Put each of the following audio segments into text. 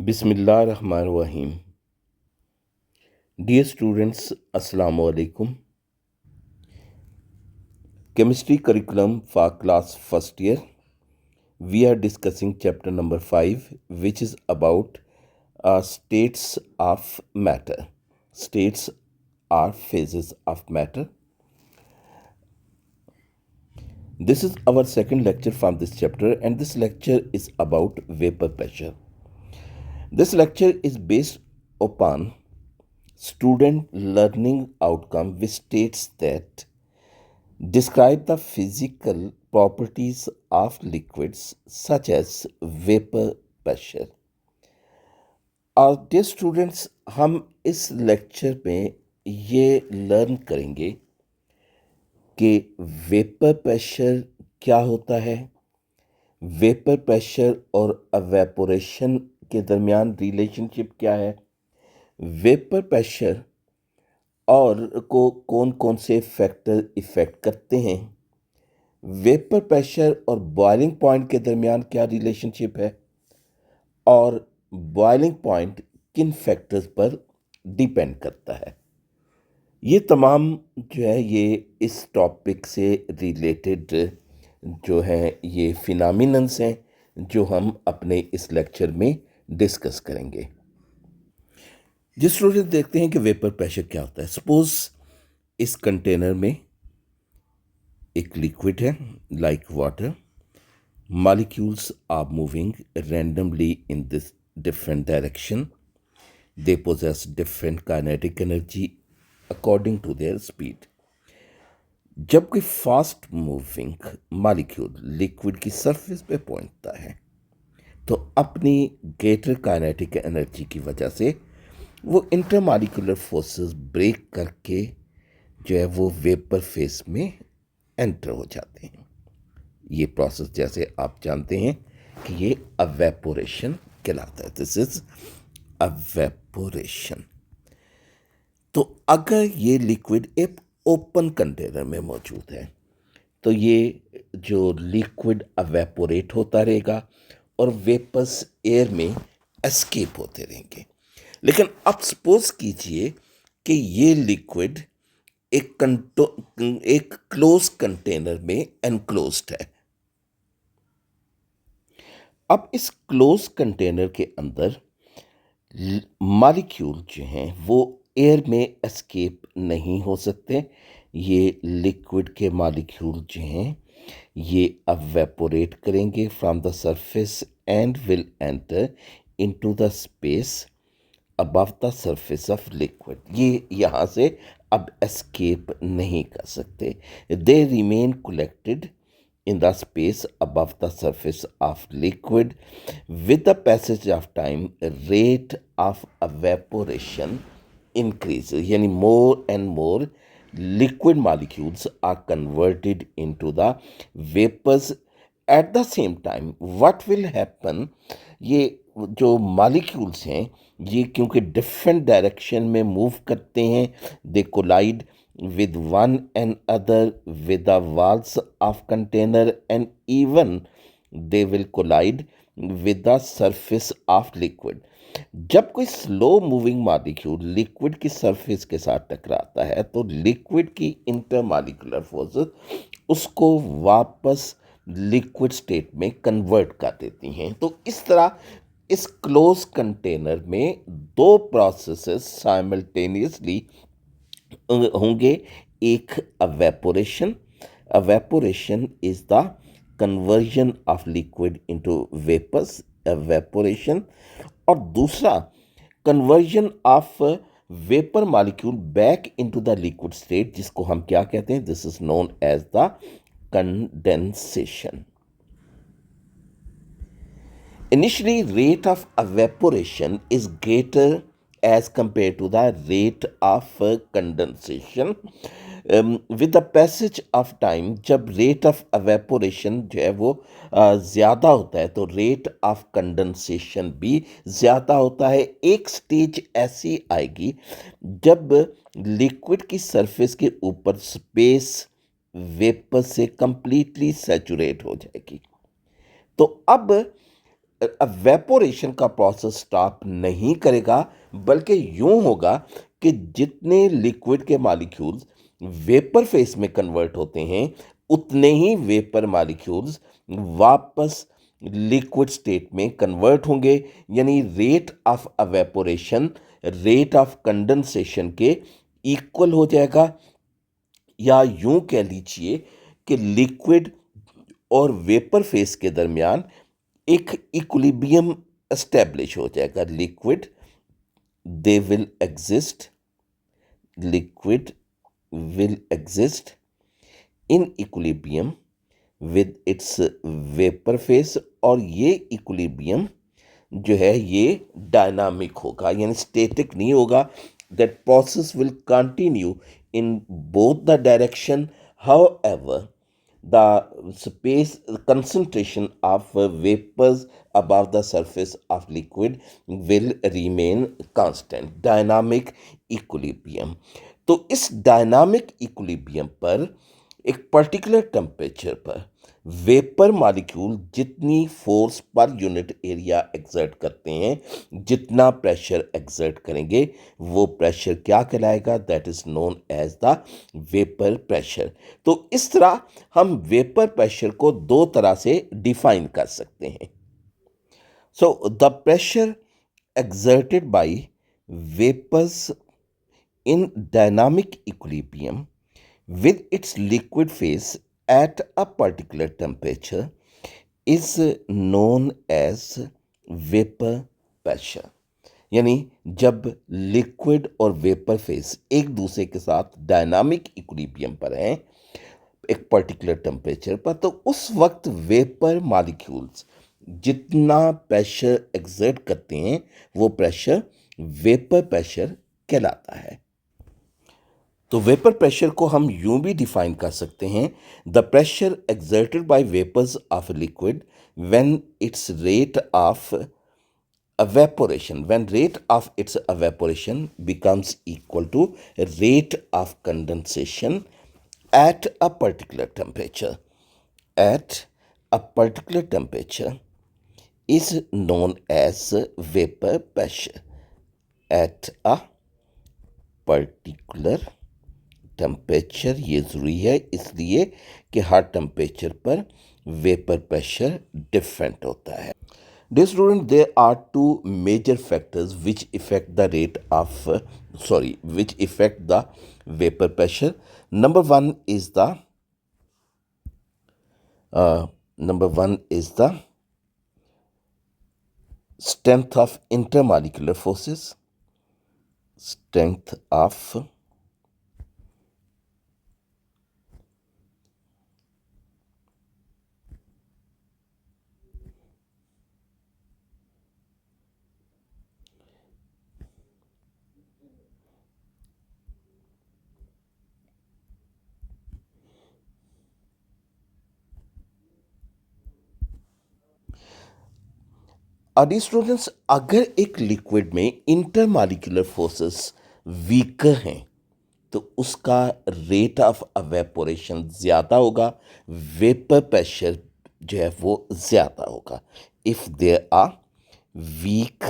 बिस्मिल्लाहिर्रहमानिर्रहीम। Dear students, Assalamu alaikum. Chemistry curriculum for class first year. We are discussing chapter number 5, which is about states of matter. States are phases of matter. This is our second lecture from this chapter, and this lecture is about vapor pressure. This lecture is based upon student learning outcome, which states that describe the physical properties of liquids such as vapor pressure. और dear students, हम इस lecture में ये learn करेंगे कि vapour pressure क्या होता है, वेपर प्रेशर और एवेपोरेशन के दरमियान रिलेशनशिप क्या है, वेपर प्रेशर और को कौन कौन से फैक्टर इफ़ेक्ट करते हैं, वेपर प्रेशर और बॉइलिंग पॉइंट के दरमियान क्या रिलेशनशिप है, और बॉइलिंग पॉइंट किन फैक्टर्स पर डिपेंड करता है। ये तमाम जो है ये इस टॉपिक से रिलेटेड जो है ये फिनोमिनन्स हैं जो हम अपने इस लेक्चर में डिस्कस करेंगे। जिस स्टूडेंट देखते हैं कि वेपर प्रेशर क्या होता है। सपोज इस कंटेनर में एक लिक्विड है like water, molecules are moving randomly in this different direction. They possess different kinetic energy according to their speed. जब कोई फास्ट मूविंग मॉलिक्यूल लिक्विड की सरफेस पे पहुंचता है तो अपनी ग्रेटर काइनेटिक एनर्जी की वजह से वो इंटरमॉलिक्यूलर फोर्सेस ब्रेक करके जो है वो वेपर फेस में एंटर हो जाते हैं। ये प्रोसेस जैसे आप जानते हैं कि ये एवेपोरेशन कहलाता है। This is evaporation. तो अगर ये लिक्विड एक ओपन कंटेनर में मौजूद है तो ये जो लिक्विड एवेपोरेट होता रहेगा और वेपर्स एयर में एस्केप होते रहेंगे। लेकिन अब सपोज कीजिए कि ये लिक्विड एक क्लोज कंटेनर में एनक्लोज्ड है। अब इस क्लोज कंटेनर के अंदर मॉलिक्यूल जो हैं वो एयर में एस्केप नहीं हो सकते। ये लिक्विड के मॉलिक्यूल जो हैं ये एवेपोरेट करेंगे from the surface and will enter into the space above the surface of liquid. ये यहाँ से अब एस्केप नहीं कर सकते। They remain collected in the space above the surface of liquid. With the passage of time, rate of evaporation increases, यानी more and more liquid molecules are converted into the vapors. At the same time, what will happen, ये जो molecules हैं ये क्योंकि different direction में move करते हैं, they collide with one another with the walls of container, and even they will collide with the surface of liquid. जब कोई स्लो मूविंग मॉलिक्यूल लिक्विड की सरफेस के साथ टकराता है तो लिक्विड की इंटरमॉलिक्यूलर फोर्सेस उसको वापस लिक्विड स्टेट में कन्वर्ट कर देती हैं। तो इस तरह इस क्लोज कंटेनर में दो प्रोसेसेस साइमल्टेनियसली होंगे। एक evaporation, evaporation is the conversion of liquid into vapours, evaporation, और दूसरा conversion of vapour molecule back into the liquid state, जिसको हम क्या कहते हैं, this is known as the condensation. Initially, rate of evaporation is greater as compared to the rate of condensation. With the passage of time, जब rate of evaporation जो है वो ज़्यादा होता है तो rate of condensation भी ज़्यादा होता है। एक स्टेज ऐसी आएगी जब लिक्विड की सरफेस के ऊपर स्पेस वेपर से कंप्लीटली सैचुरेट हो जाएगी। तो अब वेपोरेशन का प्रोसेस स्टॉप नहीं करेगा, बल्कि यूं होगा कि जितने लिक्विड के मॉलिक्यूल्स वेपर फेस में कन्वर्ट होते हैं, उतने ही वेपर मॉलिक्यूल्स वापस लिक्विड स्टेट में कन्वर्ट होंगे। यानी rate of evaporation rate of condensation के इक्वल हो जाएगा, या यूं कह लीजिए कि लिक्विड और वेपर फेस के दरमियान एक इक्विलिब्रियम एस्टेब्लिश हो जाएगा। Liquid they will exist liquid will exist in equilibrium with its vapour face, और ये इक्विलिब्रियम जो है ये डायनामिक होगा, यानी स्टैटिक नहीं होगा। That process will continue in both the direction, however the space concentration of vapors above the surface of liquid will remain constant, dynamic equilibrium। तो इस डायनामिक इक्विलिब्रियम पर एक पर्टिकुलर टेम्परेचर पर वेपर मॉलिक्यूल जितनी force per unit area exert करते हैं, जितना pressure exert करेंगे, वो प्रेशर क्या कहलाएगा? That is known as the vapour pressure. तो इस तरह हम वेपर प्रेशर को दो तरह से डिफाइन कर सकते हैं। So the pressure exerted by vapors in dynamic equilibrium with its liquid phase at a particular temperature is known as vapor pressure। यानी जब लिक्विड और वेपर फेस एक दूसरे के साथ डायनामिक इक्विलिब्रियम पर हैं एक पर्टिकुलर टेम्परेचर पर, तो उस वक्त वेपर मॉलिक्यूल्स जितना प्रेशर एक्सर्ट करते हैं, वो प्रेशर वेपर प्रेशर कहलाता है। तो वेपर प्रेशर को हम यूं भी डिफाइन कर सकते हैं, the pressure exerted by vapours of liquid when its rate of evaporation, when rate of its evaporation becomes equal to rate of condensation at a particular temperature, at a particular temperature is known as vapor pressure। at a particular temperature, ये ज़रूरी है इसलिए कि हर temperature पर vapour pressure different होता है। Dear student, there are two major factors which affect the rate of which affect the vapor pressure. Number one is the strength of intermolecular forces. Strength of D students, अगर एक liquid में intermolecular forces weaker हैं तो उसका rate of evaporation ज़्यादा होगा, vapour pressure जो है वो ज़्यादा होगा। If there are weak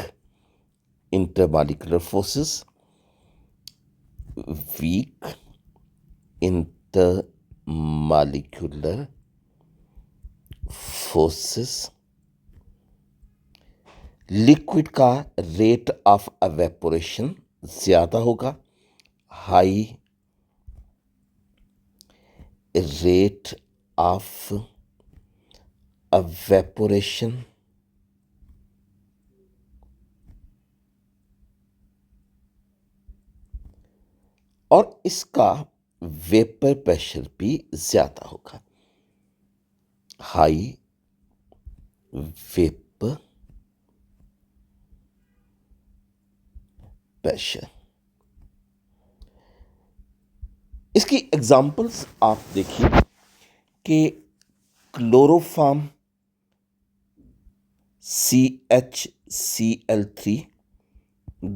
intermolecular forces, weak intermolecular forces, liquid का रेट ऑफ एवेपोरेशन ज़्यादा होगा, हाई रेट ऑफ एवेपोरेशन, और इसका वेपर प्रेशर भी ज़्यादा होगा, हाई वेपर प्रेशर। इसकी एग्जांपल्स आप देखिए कि chloroform CHCl3,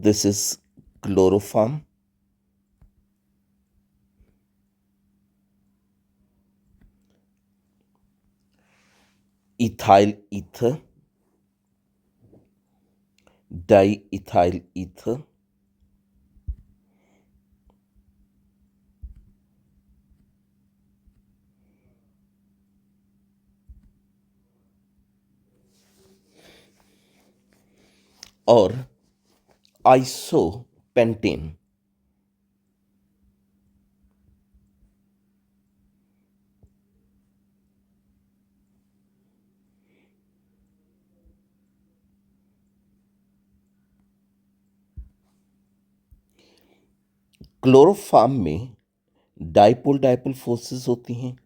this is chloroform। ethyl ether, di ethyl ether, और आइसोपेंटेन। क्लोरोफॉर्म में डाइपोल डाइपोल फोर्सेस होती हैं।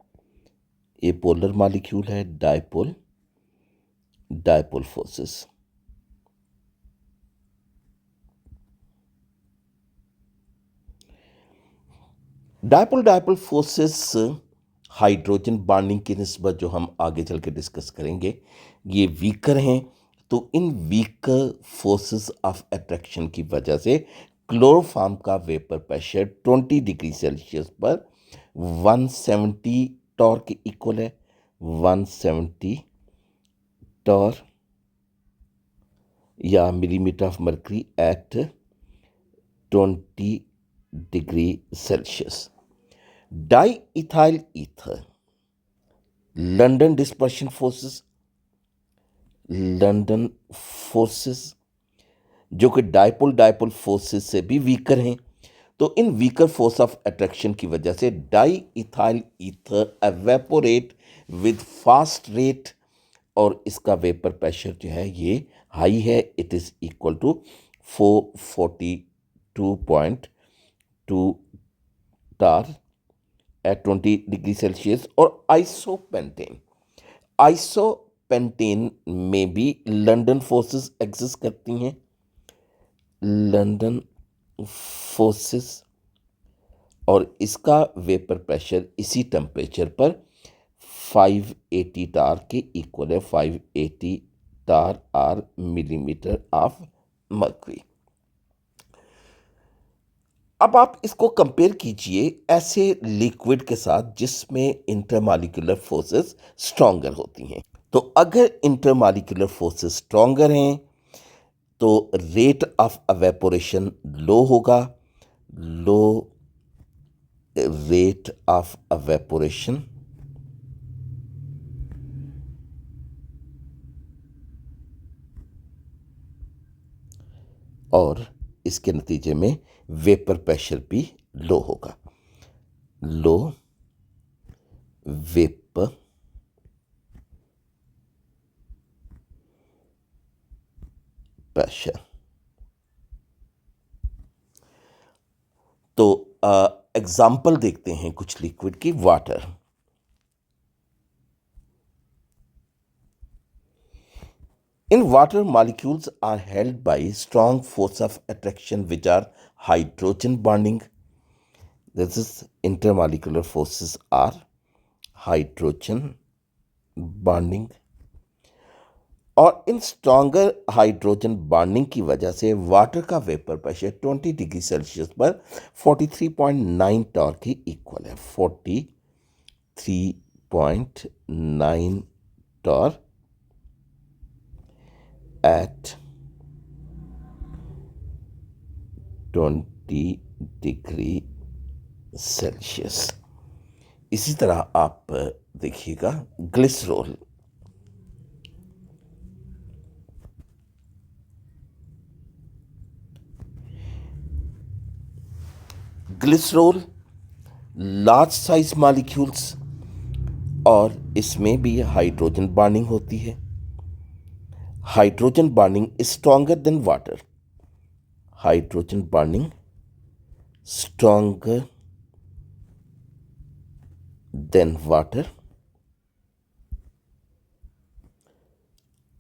ये पोलर मॉलिक्यूल है, dipole dipole forces. Dipole dipole forces hydrogen bonding की निस्बत, जो हम आगे चल के डिस्कस करेंगे, ये वीकर हैं। तो इन वीकर फोर्सेस ऑफ अट्रैक्शन की वजह से क्लोरोफॉर्म का वेपर प्रेशर 20 डिग्री सेल्सियस पर 170 टॉर के इक्वल है। 170 टॉर या millimetre of mercury at 20 degree Celsius. Diethyl ether, London dispersion forces, London forces जो कि डाइपोल डाइपोल फोर्सेस से भी वीकर हैं। तो इन वीकर फोर्स ऑफ अट्रैक्शन की वजह से diethyl ether evaporate with fast rate, और इसका वेपर प्रेशर जो है ये हाई है। It is equal to 442.2 torr at 20 degree Celsius. और आइसोपेंटेन में भी लंदन फोर्सेस एग्जिस्ट करती हैं। लंदन फोर्सेस, और इसका वेपर प्रेशर इसी टेम्परेचर पर 580 टार के इक्वल है। 580 टार आर मिलीमीटर ऑफ मर्क्यूरी। अब आप इसको कंपेयर कीजिए ऐसे लिक्विड के साथ जिसमें इंटरमॉलिक्यूलर फोर्सेस स्ट्रॉन्गर होती हैं। तो अगर इंटरमॉलिक्यूलर फोर्सेस स्ट्रॉन्गर हैं तो रेट ऑफ एवेपोरेशन लो होगा। लो रेट ऑफ एवेपोरेशन और इसके नतीजे में वेपर प्रेशर भी लो होगा। लो वेपर प्रेशर। तो एग्जाम्पल देखते हैं कुछ लिक्विड की। Water, in water molecules are held by strong force of attraction which are hydrogen bonding. This is intermolecular forces are hydrogen bonding, और इन स्ट्रॉन्गर हाइड्रोजन बॉन्डिंग की वजह से वाटर का वेपर प्रेशर 20 डिग्री सेल्सियस पर 43.9 Tor के equal है। 43.9 Tor at 20 degree Celsius. इसी तरह आप देखिएगा glycerol. Glycerol large size molecules, और इसमें भी हाइड्रोजन बॉन्डिंग होती है। Hydrogen bonding is stronger than water. Hydrogen bonding stronger than water,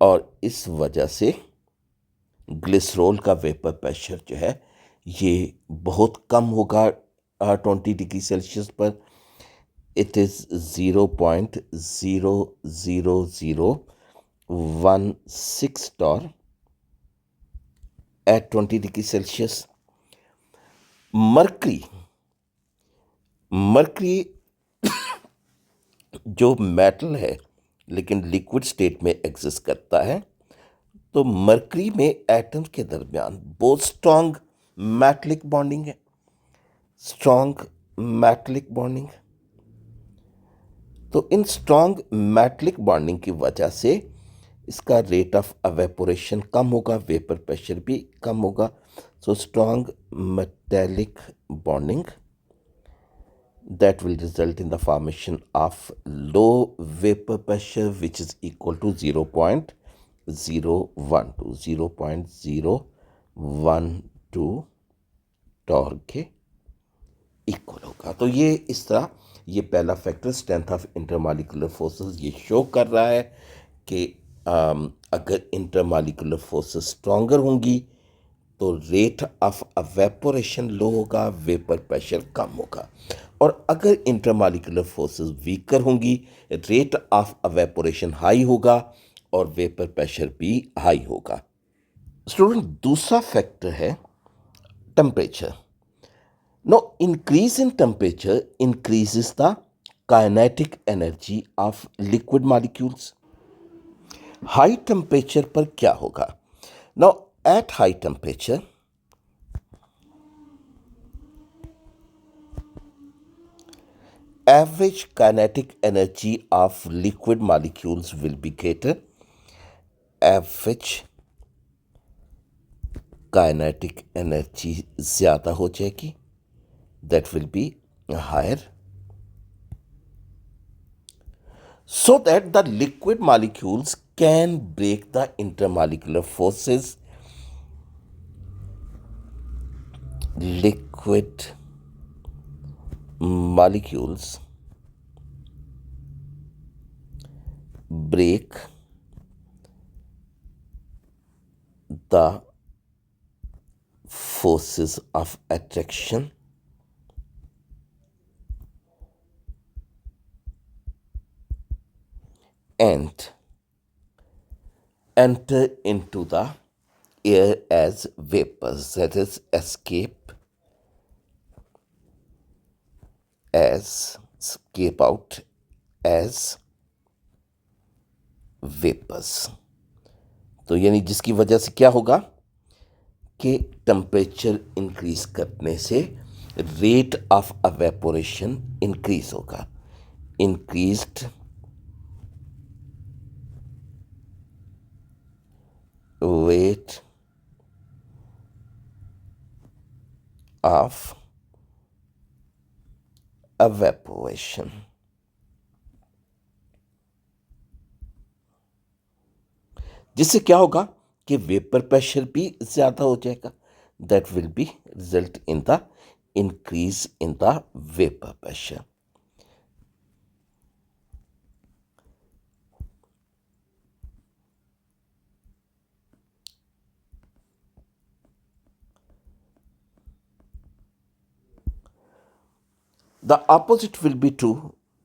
और इस वजह से ग्लिसरॉल का वेपर प्रेशर जो है ये बहुत कम होगा 20 डिग्री सेल्सियस पर। It is 0.00016 torr at 20 degree Celsius. Mercury, mercury जो मेटल है लेकिन लिक्विड स्टेट में एग्जिस्ट करता है, तो मरकरी में एटम्स के दरमियान बहुत स्ट्रॉन्ग मेटलिक बॉन्डिंग है, स्ट्रॉन्ग मेटलिक बॉन्डिंग। तो इन स्ट्रॉन्ग मेटलिक बॉन्डिंग की वजह से इसका रेट ऑफ एवेपोरेशन कम होगा, वेपर प्रेशर भी कम होगा। So strong metallic bonding that will result in the formation of low vapor pressure which is equal to 0.012 torque के इक्वल होगा। तो ये इस तरह ये पहला factor strength of intermolecular forces ये शो कर रहा है कि अगर इंटरमॉलिक्यूलर फोर्सेस स्ट्रॉन्गर होंगी तो रेट ऑफ एवेपोरेशन लो होगा, वेपर प्रेशर कम होगा। और अगर इंटरमॉलिक्यूलर फोर्सेस वीकर होंगी, रेट ऑफ एवेपोरेशन हाई होगा और वेपर प्रेशर भी हाई होगा। स्टूडेंट, दूसरा फैक्टर है temperature. No, increase in temperature increases the kinetic energy of liquid molecules. High temperature पर क्या होगा? No, at high temperature average kinetic energy of liquid molecules will be greater. Average kinetic energy ज़्यादा हो जाएगी, that will be higher, so that the liquid molecules can break the intermolecular forces. Liquid molecules break the forces of attraction and enter into the air as vapors, that is escape out as vapors। तो यानी जिसकी वजह से क्या होगा कि temperature increase करने से रेट ऑफ एवेपोरेशन इंक्रीज होगा। Increased rate of evaporation। जिससे क्या होगा कि वेपर प्रेशर भी ज़्यादा हो जाएगा, that will be result in the increase in the vapour pressure. The opposite will be true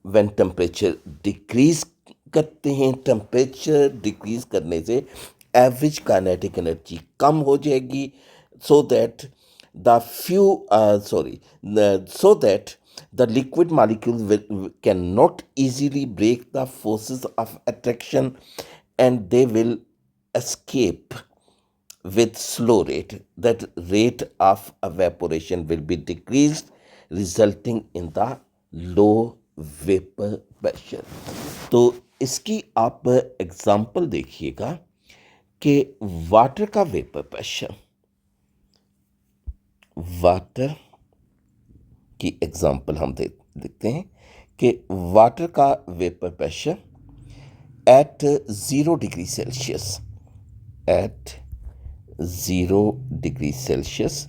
when temperature decrease करते हैं। टेम्परेचर डिक्रीज करने से एवरेज काइनेटिक एनर्जी कम हो जाएगी, so that the liquid molecules cannot easily break the forces of attraction and they will escape with slow rate. That rate of evaporation will be decreased, resulting in the low vapor pressure। तो इसकी आप example देखिएगा कि water का vapour pressure, water की example हम देखते हैं कि वाटर का vapour pressure at 0 degree Celsius, at 0 degree Celsius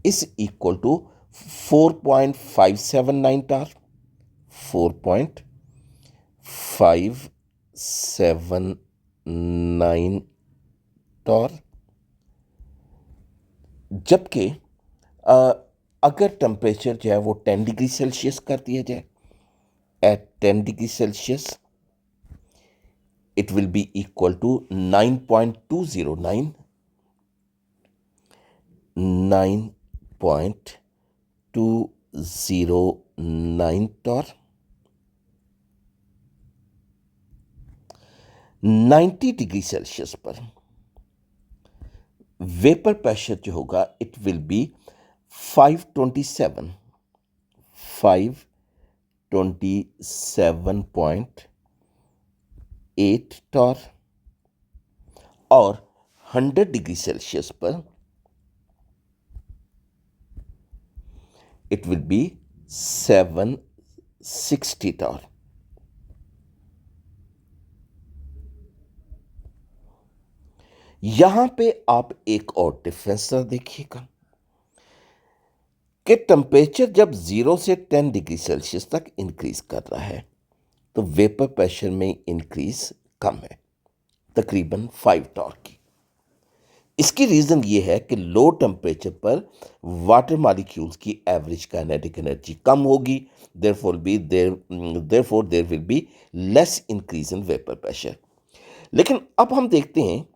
is equal to 4.579 torr, 4.579 torr. जबकि अगर टेम्परेचर जो है वो 10 डिग्री सेल्सियस कर दिया जाए, at 10 degree Celsius it will be equal to 9.209 torr. 90 degree Celsius पर वेपर प्रेशर जो होगा इट विल बी 527 527.8 टॉर, और 100 डिग्री सेल्सियस पर it will be 760 टॉर। यहां पे आप एक और डिफरेंस देखिएगा कि टेम्परेचर जब 0 से 10 डिग्री सेल्सियस तक इंक्रीज कर रहा है तो वेपर प्रेशर में इंक्रीज कम है, तकरीबन 5 टॉर की। इसकी रीजन ये है कि लो टेम्परेचर पर वाटर मॉलिक्यूल्स की एवरेज काइनेटिक एनर्जी कम होगी, therefore there will be less increase in vapour pressure. लेकिन अब हम देखते हैं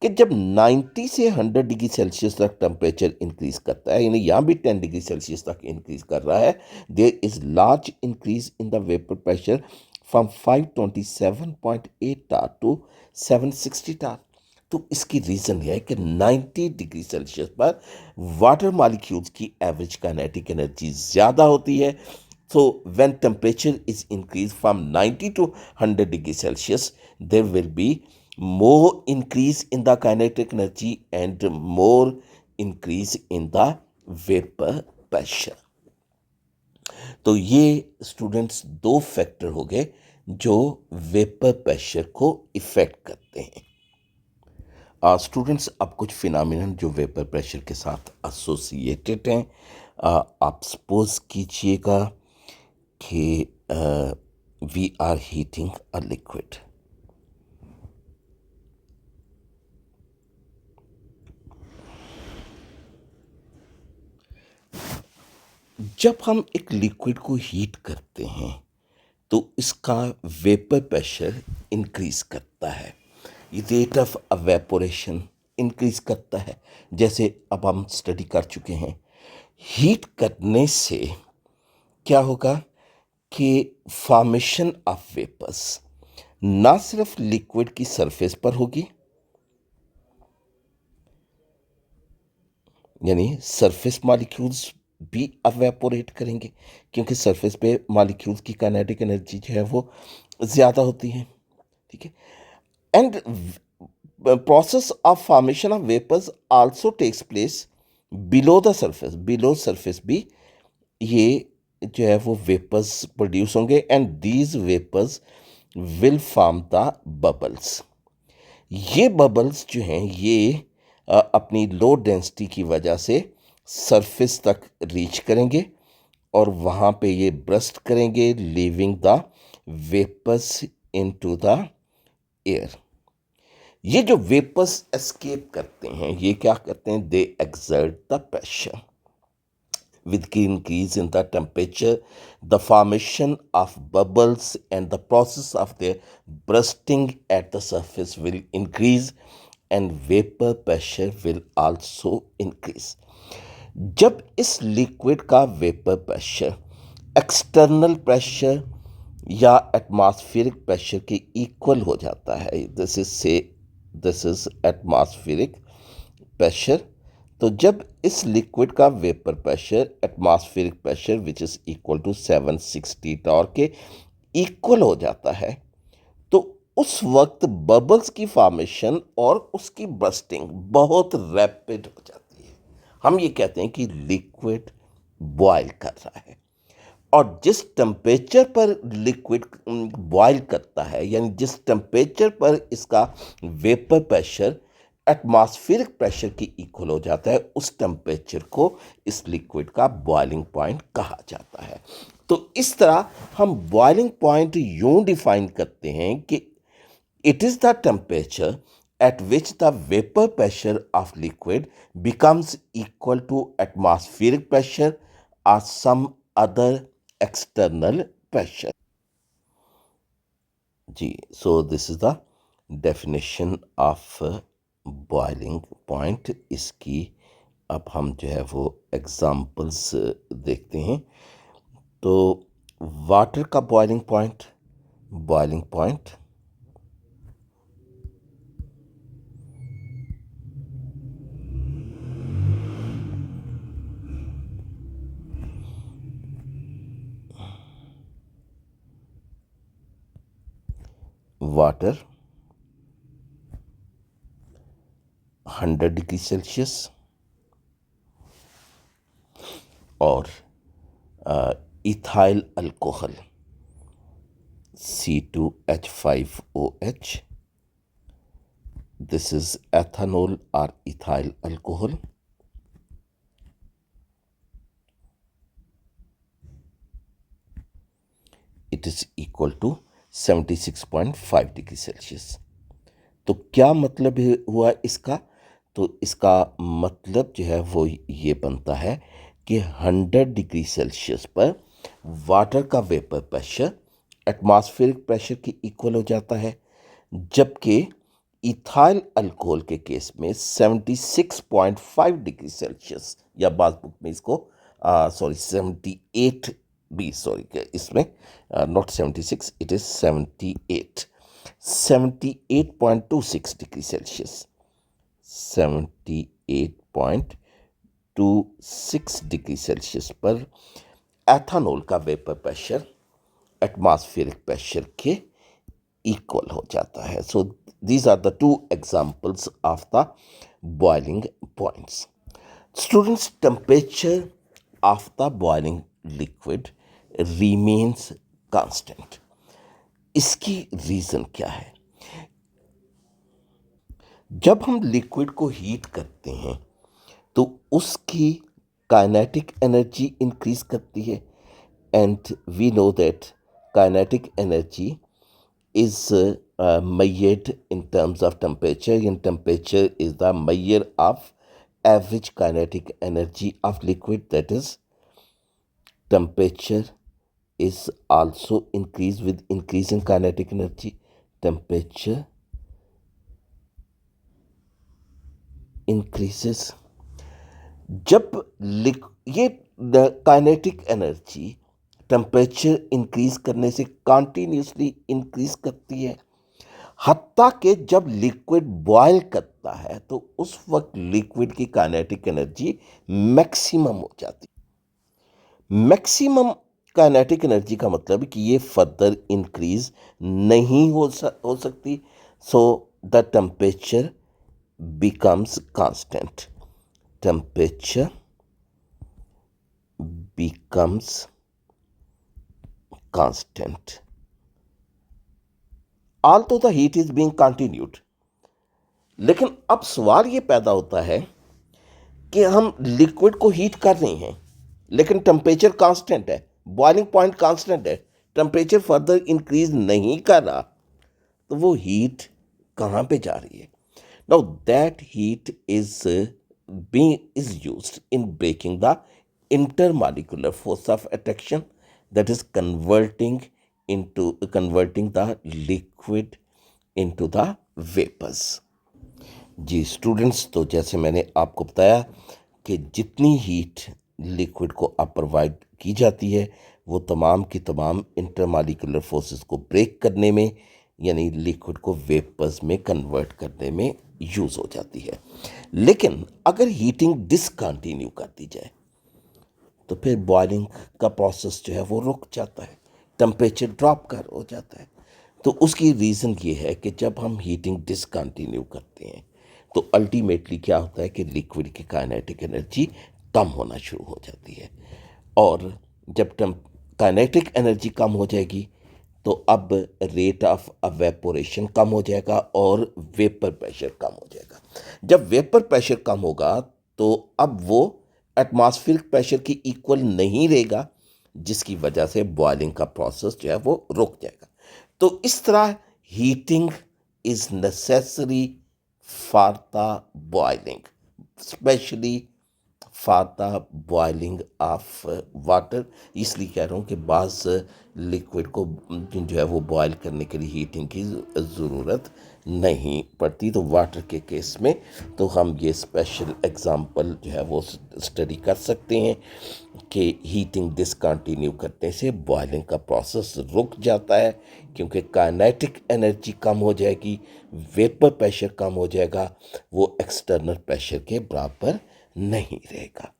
कि जब 90 से 100 डिग्री सेल्सियस तक टेम्परेचर इंक्रीज करता है, यानी यहाँ भी 10 डिग्री सेल्सियस तक इंक्रीज कर रहा है, there is large increase in the vapour pressure from 527.8 torr to 760 torr. तो इसकी रीजन यह है कि 90 डिग्री सेल्सियस पर वाटर मॉलिक्यूल्स की एवरेज काइनेटिक एनर्जी ज़्यादा होती है। So when temperature is increased from 90 to 100 degree Celsius, there will be more increase in the kinetic energy and more increase in the vapor pressure. तो ये students दो factor हो गए जो वेपर प्रेशर को इफेक्ट करते हैं। स्टूडेंट्स अब कुछ फिनोमिनन जो वेपर प्रेशर के साथ एसोसिएटेड हैं, आप सपोज कीजिएगा कि we are heating a liquid. जब हम एक लिक्विड को हीट करते हैं तो इसका वेपर प्रेशर इंक्रीज करता है, रेट ऑफ एवेपोरेशन इंक्रीज करता है। जैसे अब हम स्टडी कर चुके हैं, हीट करने से क्या होगा कि फॉर्मेशन ऑफ वेपर्स ना सिर्फ लिक्विड की सरफेस पर होगी, यानी सरफेस मॉलिक्यूल्स भी अवेपोरेट करेंगे क्योंकि सरफेस पे मॉलिक्यूल्स की काइनेटिक एनर्जी जो है वो ज़्यादा होती है, ठीक है। And process of formation of vapours also takes place below the surface. Below surface भी ये जो है वो वेपर्स प्रोड्यूस होंगे and these vapours will form the bubbles. ये बबल्स जो हैं ये अपनी लो डेंसिटी की वजह से सरफेस तक रीच करेंगे और वहाँ पे ये ब्रस्ट करेंगे, leaving the vapours into the air. ये जो वेपर्स एस्केप करते हैं ये क्या करते हैं, they exert the pressure. With increase in the temperature, the formation of bubbles and the process of their bursting at the surface will increase and vapor pressure will also increase. जब इस liquid का vapour pressure external pressure या atmospheric pressure के equal हो जाता है, this is atmospheric pressure. तो जब इस लिक्विड का vapour pressure atmospheric pressure which is equal to 760 torr के इक्वल हो जाता है तो उस वक्त बबल्स की फॉर्मेशन और उसकी बर्स्टिंग बहुत रैपिड हो जाती है। हम ये कहते हैं कि लिक्विड बॉयल कर रहा है। और जिस टेम्परेचर पर लिक्विड बॉयल करता है, यानी जिस टेम्परेचर पर इसका वेपर प्रेशर एटमॉस्फेरिक प्रेशर की इक्वल हो जाता है, उस टेम्परेचर को इस लिक्विड का बॉइलिंग पॉइंट कहा जाता है। तो इस तरह हम बॉइलिंग पॉइंट यूं डिफाइन करते हैं कि it is the temperature at which the vapor pressure of liquid becomes equal to atmospheric pressure or some other external pressure. जी, so this is the definition of boiling point। इसकी अब हम जो है वो एग्जाम्पल्स देखते हैं। तो वाटर का बॉइलिंग वाटर 100 डिग्री सेल्सियस और ethyl alcohol C2H5OH. This is ethanol or ethyl alcohol. It is equal to 76.5 degree Celsius. तो क्या मतलब हुआ इसका? तो इसका मतलब जो है वो ये बनता है कि 100 डिग्री सेल्सियस पर वाटर का वेपर प्रेशर एटमॉस्फेरिक प्रेशर के इक्वल हो जाता है, जबकि इथाइल अल्कोहल के केस में 76.5 डिग्री सेल्सियस, या बाद बुक में इसको 78 भी, इसमें not 76, it is 78.26 degree Celsius, 78.26 degree Celsius पर एथानॉल का वेपर प्रेशर एटमॉस्फेरिक प्रेशर के इक्वल हो जाता है। सो these are the two examples of the boiling points. Students, temperature of the boiling liquid remains constant. इसकी रीजन क्या है? जब हम लिक्विड को हीट करते हैं तो उसकी काइनेटिक एनर्जी इंक्रीज करती है, and we know that kinetic energy is measured in terms of temperature, and temperature is the measure of average kinetic energy of liquid. That is, temperature is also increased with increase in kinetic energy. Temperature increases जब ये kinetic energy temperature increase करने से continuously increase करती है, हत्ता कि जब liquid boil करता है तो उस वक्त लिक्विड की काइनेटिक एनर्जी मैक्सिमम हो जाती है। मैक्सिमम काइनेटिक एनर्जी का मतलब है कि ये फर्दर इंक्रीज नहीं हो सकती, so the temperature becomes constant. Temperature becomes constant although the heat is being continued। लेकिन अब सवाल ये पैदा होता है कि हम लिक्विड को हीट कर रहे हैं लेकिन टेम्परेचर कांस्टेंट है, बॉइलिंग पॉइंट कांस्टेंट है, टेम्परेचर फर्दर इंक्रीज नहीं कर रहा, तो वो हीट कहाँ पे जा रही है? Now that heat is used in breaking the intermolecular force of attraction, that is converting the liquid into the vapors। जी स्टूडेंट्स, तो जैसे मैंने आपको बताया कि जितनी हीट लिक्विड को अब प्रोवाइड की जाती है वो तमाम की तमाम इंटरमॉलिक्यूलर फोर्सेस को ब्रेक करने में, यानी लिक्विड को वेपर्स में कन्वर्ट करने में यूज़ हो जाती है। लेकिन अगर हीटिंग डिसकंटिन्यू कर दी जाए तो फिर बॉइलिंग का प्रोसेस जो है वो रुक जाता है, टेम्परेचर ड्रॉप कर हो जाता है। तो उसकी रीज़न ये है कि जब हम हीटिंग डिसकंटिन्यू करते हैं तो अल्टीमेटली क्या होता है कि लिक्विड की काइनेटिक एनर्जी कम होना शुरू हो जाती है, और जब काइनेटिक एनर्जी कम हो जाएगी तो अब रेट ऑफ अवेपोरेशन कम हो जाएगा और वेपर प्रेशर कम हो जाएगा। जब वेपर प्रेशर कम होगा तो अब वो एटमॉस्फेरिक प्रेशर की इक्वल नहीं रहेगा, जिसकी वजह से बॉइलिंग का प्रोसेस जो है वो रुक जाएगा। तो इस तरह heating is necessary for the boiling, specially for the boiling of water. इसलिए कह रहा हूँ कि बाज़ लिक्विड को जो है वो बॉयल करने के लिए हीटिंग की ज़रूरत नहीं पड़ती, तो वाटर के केस में तो हम ये स्पेशल एग्जांपल जो है वो स्टडी कर सकते हैं कि हीटिंग डिसकंटिन्यू करने से बॉइलिंग का प्रोसेस रुक जाता है, क्योंकि काइनेटिक एनर्जी कम हो जाएगी, वेपर प्रेशर कम हो जाएगा, वो एक्सटर्नल प्रेशर के बराबर नहीं रहेगा।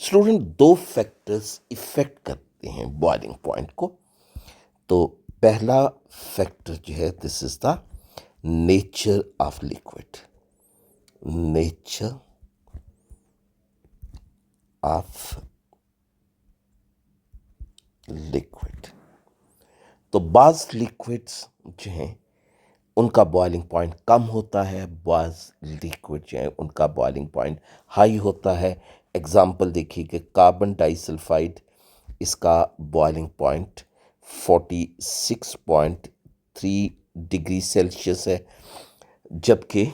स्टूडेंट, दो फैक्टर्स इफेक्ट करते हैं बॉइलिंग पॉइंट को। तो पहला फैक्टर जो है, this is the nature of liquid, nature of liquid. तो बाज लिक्विड्स जो हैं उनका बॉइलिंग पॉइंट कम होता है, बाज लिक्विड जो है उनका बॉइलिंग पॉइंट हाई होता है। एग्जाम्पल देखिए कि कार्बन डाइसल्फाइड, इसका बॉइलिंग पॉइंट 46.3 डिग्री सेल्सियस है, जबकि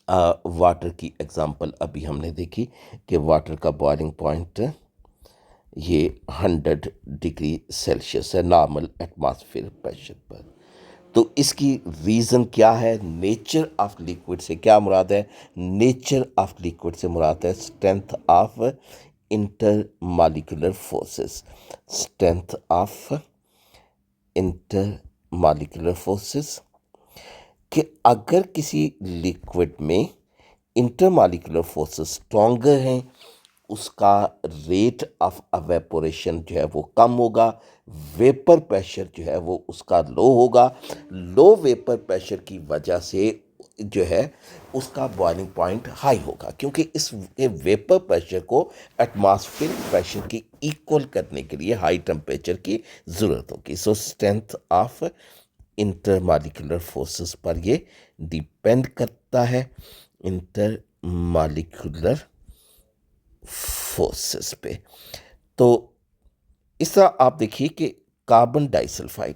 वाटर की एग्जांपल अभी हमने देखी कि वाटर का बॉइलिंग पॉइंट ये 100 डिग्री सेल्सियस है नॉर्मल एटमॉस्फेयर प्रेशर पर। तो इसकी रीज़न क्या है? नेचर ऑफ लिक्विड से क्या मुराद है? नेचर ऑफ लिक्विड से मुराद है strength of inter molecular forces, strength of inter molecular forces. कि अगर किसी लिक्विड में इंटरमॉलिक्यूलर फोर्सेस स्ट्रॉन्गर हैं, उसका रेट ऑफ अवेपोरेशन जो है वो कम होगा, वेपर प्रेशर जो है वो उसका लो होगा। लो वेपर प्रेशर की वजह से जो है उसका बॉइलिंग पॉइंट हाई होगा, क्योंकि इस वेपर प्रेशर को एटमॉस्फेरिक प्रेशर की इक्वल करने के लिए हाई टेम्परेचर की ज़रूरत होगी। सो स्ट्रेंथ ऑफ इंटरमॉलिक्यूलर फोर्सेस पर ये डिपेंड करता है, इंटरमॉलिक्यूलर फोर्सेस पे। तो इस तरह आप देखिए कि कार्बन डाइसल्फाइड,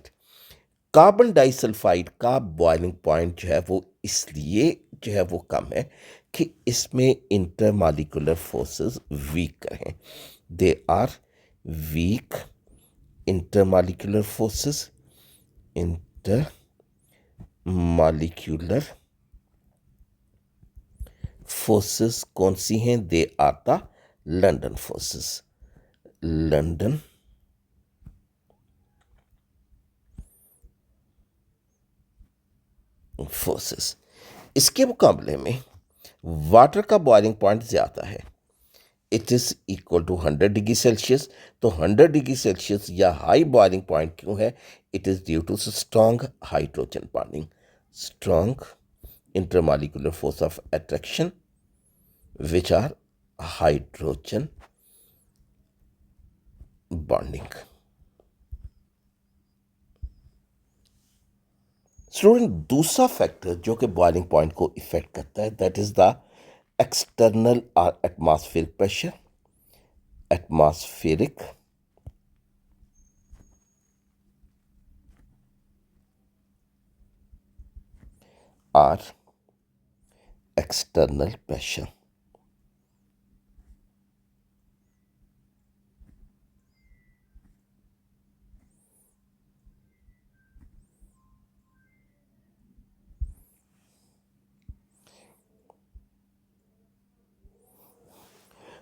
कार्बन डाइसल्फाइड का बॉइलिंग पॉइंट जो है वो इसलिए जो है वो कम है कि इसमें इंटरमॉलिक्यूलर फोर्सेस वीक हैं, they are weak intermolecular forces. Intermolecular forces कौन सी हैं? They are the London forces, London forces. इसके मुकाबले में वाटर का बॉइलिंग पॉइंट ज़्यादा है, it is equal to 100 degree Celsius. तो 100 डिग्री सेल्सियस या हाई बॉइलिंग पॉइंट क्यों है? It is due to strong hydrogen bonding, strong intermolecular force of attraction which are hydrogen bonding. Student, दूसरा factor जो कि boiling point को effect करता है, दैट इज द एक्सटर्नल और एटमॉस्फेरिक प्रेशर, एटमॉस्फेरिक और एक्सटर्नल प्रेशर।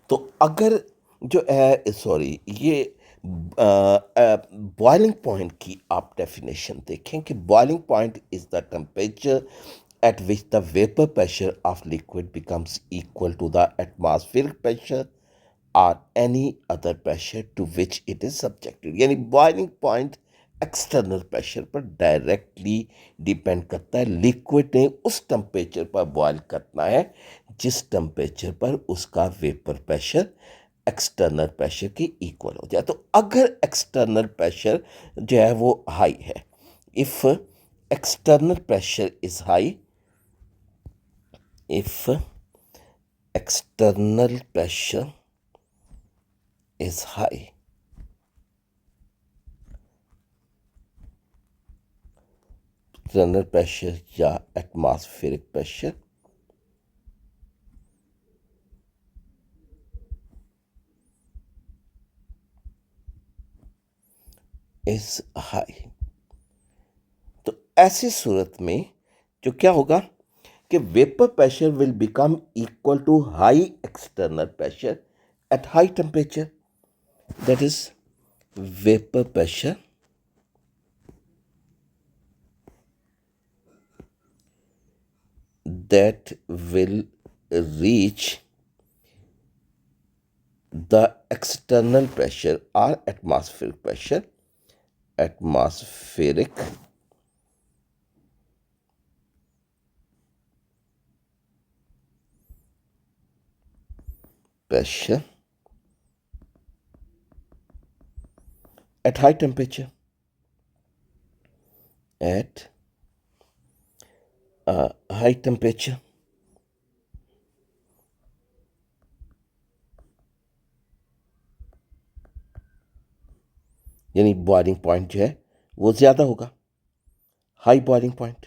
तो अगर जो है, सॉरी, ये बॉइलिंग पॉइंट की आप डेफिनेशन देखें कि boiling point is the temperature at which the vapor pressure of liquid becomes equal to the atmospheric pressure or any other pressure to which it is subjected। यानी boiling point external pressure पर directly depend करता है। Liquid ने उस temperature पर boil करना है जिस टेम्परेचर पर उसका वेपर प्रेशर एक्सटर्नल प्रेशर की इक्वल हो जाए। तो अगर एक्सटर्नल प्रेशर जो है वो हाई है, if external pressure is high, if external pressure is high, external pressure या atmospheric pressure is high, तो ऐसी सूरत में जो क्या होगा कि vapour pressure will become equal to high external pressure at high temperature, that is vapour pressure that will reach the external pressure or atmospheric pressure atmospheric pressure at high temperature. At high temperature, यानी boiling point जो है वो ज़्यादा होगा, high boiling point.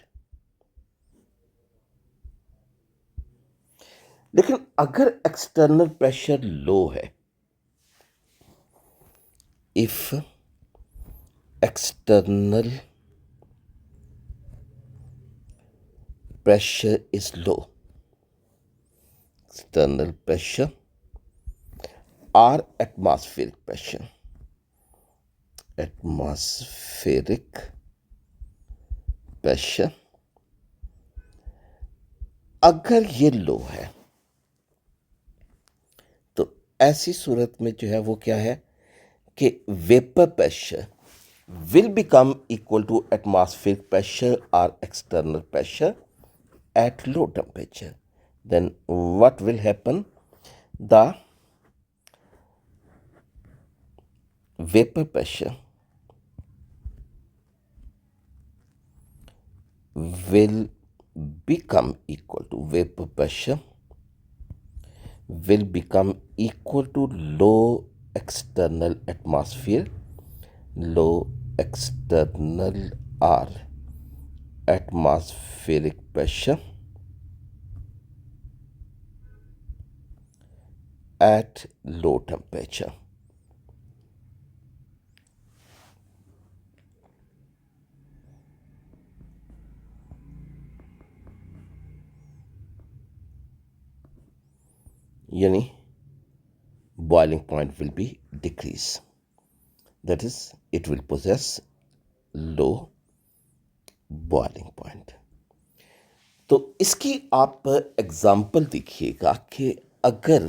लेकिन अगर external pressure लो है, if external pressure is low, external pressure or atmospheric pressure, atmospheric pressure अगर ये लो है तो ऐसी सूरत में जो है वो क्या है कि vapour pressure will become equal to atmospheric pressure or external pressure at low temperature. Then what will happen? The vapor pressure will become equal to low external atmosphere, low external or atmospheric pressure at low temperature. यानी boiling point will be decrease, that is it will possess low boiling point. तो इसकी आप example देखिएगा कि अगर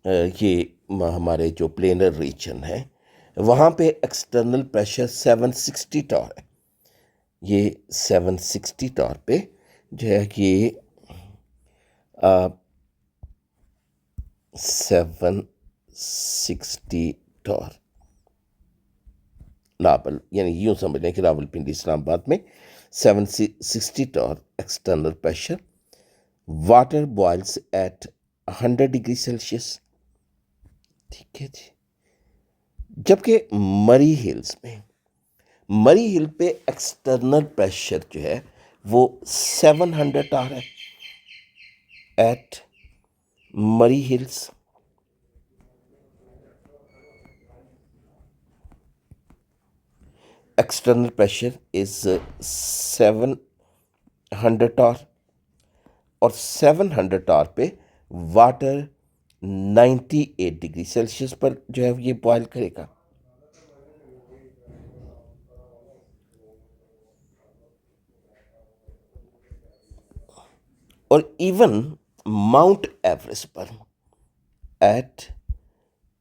ये हमारे जो प्लेनर रीजन है वहाँ पे एक्सटर्नल प्रेशर 760 टॉर है, ये 760 टॉर पे जो है ये 760 टॉर नावल, यानी यूँ समझ लें कि रावलपिंडी इस्लामाबाद में 760 torr external pressure, water boils at 100 degree Celsius. ठीक है जी। जबकि मरी हिल्स में, मरी हिल पे एक्सटर्नल प्रेशर जो है वो 700 टॉर है at Murree hills. External pressure is 700 torr और 700 टॉर पे वाटर 98 डिग्री सेल्सियस पर जो है ये बॉयल करेगा। और इवन माउंट एवरेस्ट पर, एट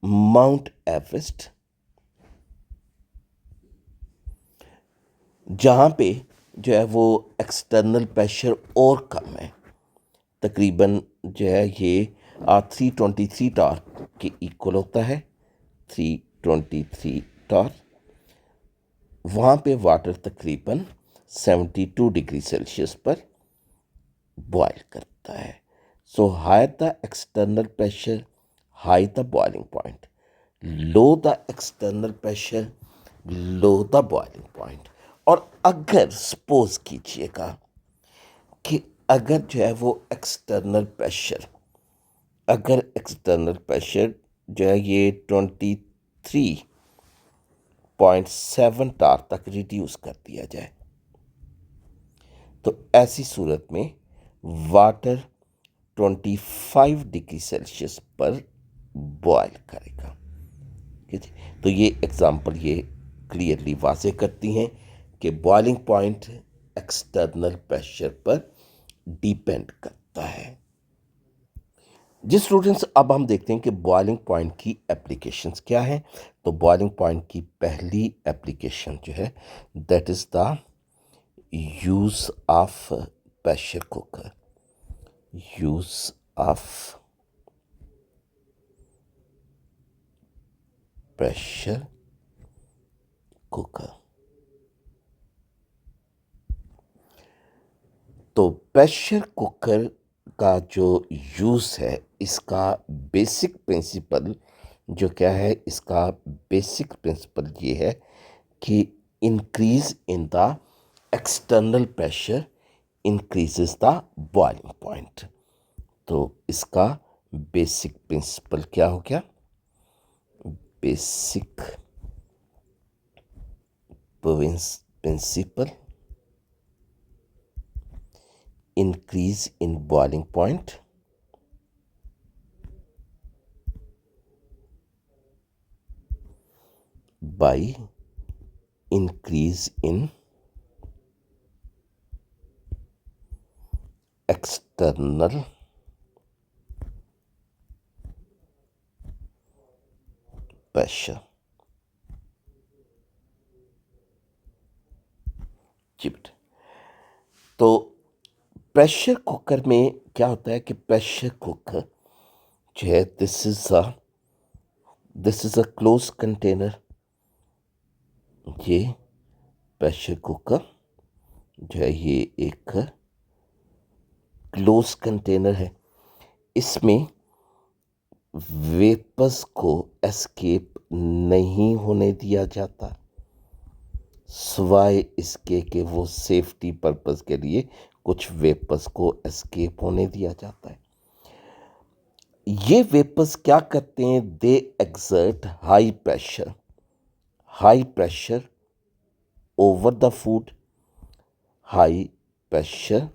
माउंट एवरेस्ट, जहाँ पे जो है वो एक्सटर्नल प्रेशर और कम है, तकरीबन जो है ये 323 टॉर के इक्वल होता है, 323 टॉर, वहाँ पे वाटर तकरीबन 72 डिग्री सेल्सियस पर बॉयल करता है। So high the external pressure, high the boiling point, low the external pressure, low the boiling point. और अगर सपोज कीजिएगा कि अगर जो है वो एक्सटर्नल प्रेशर, अगर एक्सटर्नल प्रेशर जो है ये 23.7 टार तक रिड्यूस कर दिया जाए तो ऐसी सूरत में वाटर 25 डिग्री सेल्सियस पर बॉयल करेगा। ठीक है, तो ये एग्जांपल ये क्लियरली वाज़ेह करती हैं कि बॉइलिंग पॉइंट एक्सटर्नल प्रेशर पर डिपेंड करता है। जी स्टूडेंट्स, अब हम देखते हैं कि बॉइलिंग पॉइंट की एप्लीकेशंस क्या हैं। तो बॉइलिंग पॉइंट की पहली एप्लीकेशन जो है, that is the use of pressure cooker. Use of pressure cooker. तो प्रेशर कुकर का जो यूज़ है, इसका बेसिक प्रिंसिपल जो क्या है, इसका बेसिक प्रिंसिपल ये है कि increase in the external pressure increases the boiling point. तो इसका बेसिक प्रिंसिपल क्या हो गया? Basic principle increase in boiling point by increase in external pressure। जी बेटा, तो प्रेशर कुकर में क्या होता है कि प्रेशर कुकर जो है, this is a close container. ये प्रेशर कुकर जो है, ये एक क्लोज कंटेनर है। इसमें वेपर्स को एस्केप नहीं होने दिया जाता, सिवाय इसके कि वो सेफ्टी पर्पस के लिए कुछ वेपर्स को एस्केप होने दिया जाता है। ये वेपर्स क्या करते हैं? They exert high pressure over the food, high pressure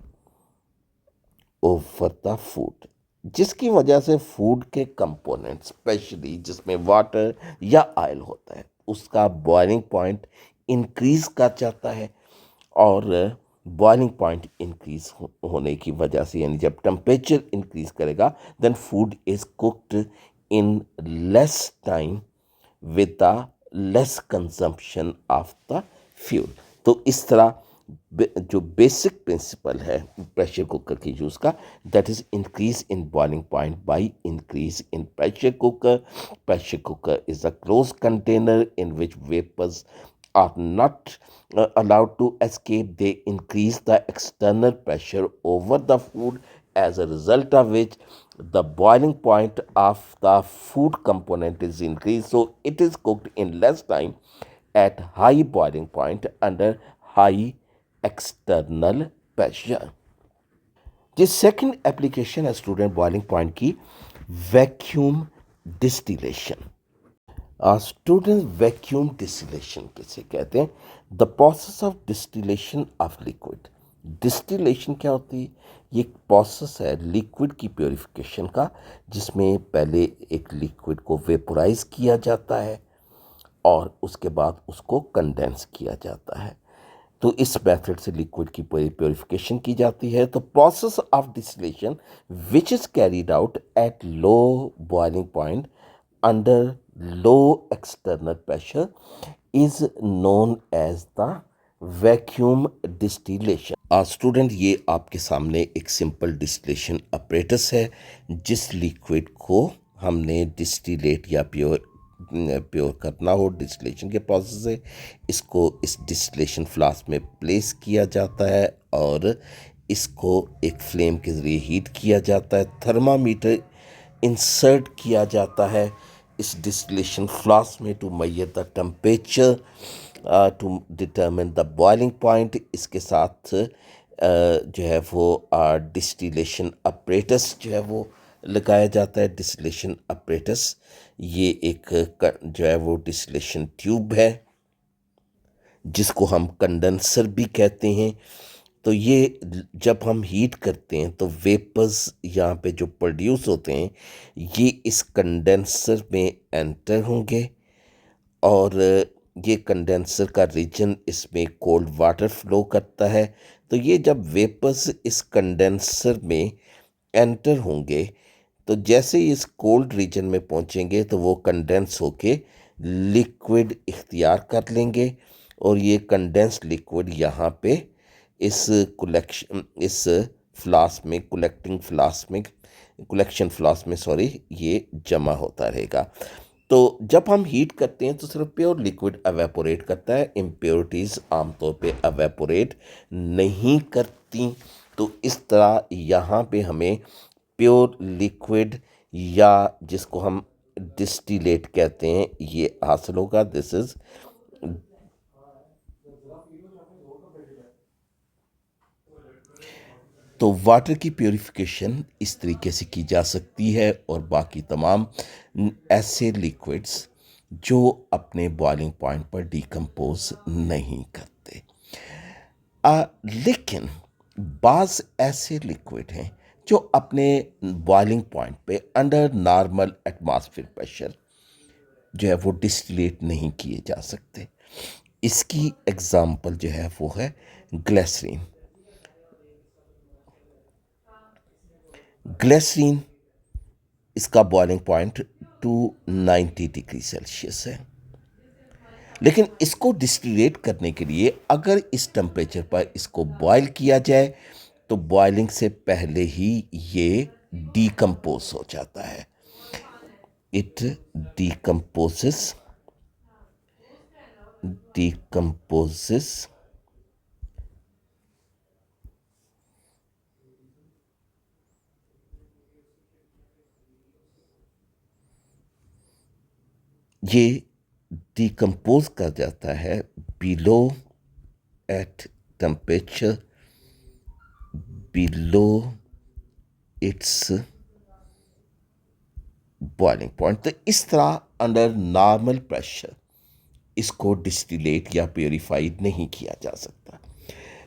over the food, जिसकी वजह से फूड के कंपोनेंट, स्पेशली जिसमें वाटर या ऑयल होता है, उसका बॉइलिंग पॉइंट इंक्रीज कर जाता है। और बॉइलिंग पॉइंट इंक्रीज होने की वजह से, यानी जब टेम्परेचर इंक्रीज करेगा, then food is cooked in less time with the less consumption of the fuel. तो इस तरह जो बेसिक प्रिंसिपल है प्रेशर कुकर के यूज़ का, that is increase in boiling point by increase in pressure cooker. Pressure cooker is a close container in which vapours are not allowed to escape. They increase the external pressure over the food, as a result of which the boiling point of the food component is increased. So it is cooked in less time at high boiling point under high external pressure। The second application है student boiling point की, vacuum distillation. Student, vacuum distillation किसे कहते हैं? The process of distillation of liquid. Distillation क्या होती है? ये एक प्रोसेस है लिक्विड की प्योरिफिकेशन का, जिसमें पहले एक लिक्विड को वेपोराइज किया जाता है और उसके बाद उसको कंडेंस किया जाता है। तो इस मेथड से लिक्विड की प्योरिफिकेशन की जाती है। तो process of distillation which is carried out at low boiling point under low external pressure is known as the vacuum distillation. Student, ये आपके सामने एक सिंपल डिस्टिलेशन अपरेटस है, जिस लिक्विड को हमने डिस्टिलेट या प्योर करना हो डिस्टिलेशन के प्रोसेस से, इसको इस डिस्टिलेशन फ्लास्क में प्लेस किया जाता है और इसको एक फ्लेम के ज़रिए हीट किया जाता है। थर्मामीटर इंसर्ट किया जाता है इस डिस्टिलेशन फ्लास्क में to measure the temperature, to determine the boiling point. इसके साथ जो है वो डिस्टिलेशन अपरेटस जो है वो लगाया जाता है। डिस्टिलेशन अपरेटस ये एक जो है वो डिस्टिलेशन ट्यूब है, जिसको हम कंडेंसर भी कहते हैं। तो ये जब हम हीट करते हैं तो वेपर्स यहाँ पे जो प्रोड्यूस होते हैं, ये इस कंडेंसर में एंटर होंगे और ये कंडेंसर का रीजन, इसमें कोल्ड वाटर फ्लो करता है। तो ये जब वेपर्स इस कंडेंसर में एंटर होंगे तो जैसे ही इस कोल्ड रीजन में पहुंचेंगे तो वो कंडेंस होके लिक्विड इख्तियार कर लेंगे, और ये कंडेंस लिक्विड यहाँ पे इस इस फ्लास्क में, कलेक्शन फ्लास्क में सॉरी, ये जमा होता रहेगा। तो जब हम हीट करते हैं तो सिर्फ प्योर लिक्विड एवेपोरेट करता है, इम्प्योरिटीज़ आमतौर पे एवेपोरेट नहीं करती। तो इस तरह यहाँ पे हमें प्योर लिक्विड, या जिसको हम डिस्टिलेट कहते हैं, ये हासिल होगा। दिस इज तो वाटर की प्योरिफिकेशन इस तरीके से की जा सकती है, और बाकी तमाम ऐसे लिक्विड्स जो अपने बॉइलिंग पॉइंट पर डिकम्पोज नहीं करते। लेकिन बाज़ ऐसे लिक्विड हैं जो अपने बॉइलिंग पॉइंट पे अंडर नॉर्मल एटमॉस्फेयर प्रेशर जो है वो डिस्टिलेट नहीं किए जा सकते। इसकी एग्जांपल जो है वो है ग्लिसरीन। ग्लिसरीन, इसका बॉइलिंग पॉइंट 290 डिग्री सेल्सियस है, लेकिन इसको डिस्टिलेट करने के लिए अगर इस टेम्परेचर पर इसको बॉयल किया जाए तो बॉइलिंग से पहले ही ये डीकम्पोज हो जाता है। इट decomposes decomposes ये डिकम्पोज कर जाता है below at temperature below it's boiling point. तो इस तरह अंडर नॉर्मल प्रेशर इसको डिस्टिलेट या प्योरीफाइड नहीं किया जा सकता।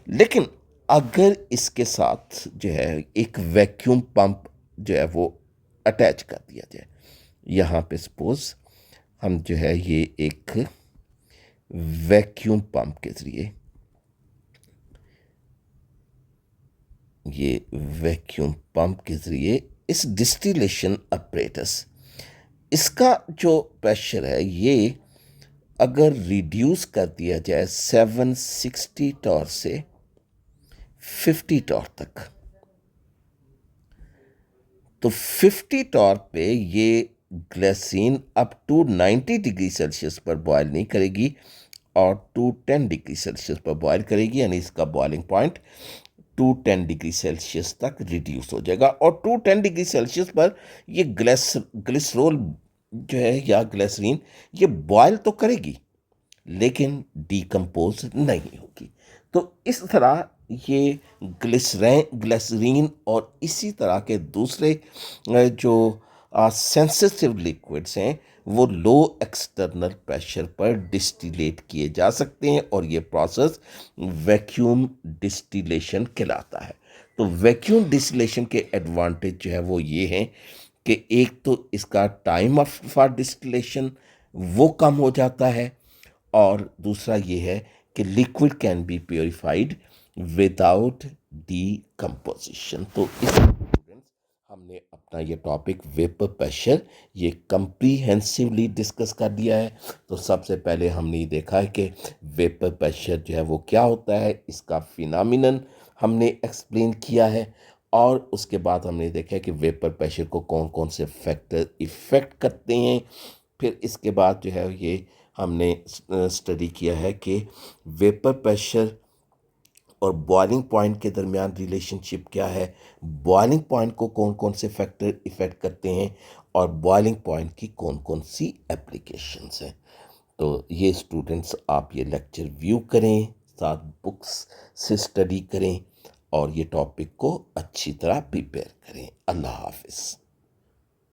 लेकिन अगर इसके साथ जो है एक वैक्यूम पंप जो है वो अटैच कर दिया जाए, यहाँ पे सपोज हम जो है ये एक वैक्यूम पंप के ज़रिए, ये वैक्यूम पंप के ज़रिए इस डिस्टिलेशन अपरेटस, इसका जो प्रेशर है ये अगर रिड्यूस कर दिया जाए 760 टॉर से 50 टॉर तक, तो 50 टॉर पे ये glycerine up to 90 degree Celsius पर बॉयल नहीं करेगी और 210 डिग्री सेल्सियस पर बॉयल करेगी, यानी इसका बॉइलिंग पॉइंट 210 डिग्री सेल्सियस तक रिड्यूस हो जाएगा। और 210 डिग्री सेल्सियस पर ये ग्लिसरोल जो है या ग्लिसरीन ये बॉयल तो करेगी लेकिन डीकम्पोज नहीं होगी। तो इस तरह ये ग्लिसरीन और इसी तरह के दूसरे जो सेंसिटिव लिक्विड्स हैं वो लो एक्सटर्नल प्रेशर पर डिस्टिलेट किए जा सकते हैं, और ये प्रोसेस वैक्यूम डिस्टिलेशन कहलाता है। तो वैक्यूम डिस्टिलेशन के एडवांटेज जो है वो ये हैं कि एक तो इसका टाइम ऑफ फॉर डिस्टिलेशन वो कम हो जाता है, और दूसरा ये है कि liquid can be purified without decomposition. तो इस स्टूडेंट्स हमने अपना ये टॉपिक वेपर प्रेशर ये कंप्रीहेंसिवली डिस्कस कर दिया है। तो सबसे पहले हमने ये देखा है कि वेपर प्रेशर जो है वो क्या होता है, इसका फिनोमिनन हमने एक्सप्लेन किया है, और उसके बाद हमने देखा है कि वेपर प्रेशर को कौन कौन से फैक्टर इफ़ेक्ट करते हैं। फिर इसके बाद जो है ये हमने स्टडी किया है कि वेपर प्रेशर और बॉइलिंग पॉइंट के दरमियान रिलेशनशिप क्या है, बॉइलिंग पॉइंट को कौन कौन से फैक्टर इफ़ेक्ट करते हैं, और बॉइलिंग पॉइंट की कौन कौन सी एप्लीकेशंस हैं। तो ये स्टूडेंट्स आप ये लेक्चर व्यू करें, साथ बुक्स से स्टडी करें, और ये टॉपिक को अच्छी तरह प्रिपेयर करें। अल्लाह हाफिज़।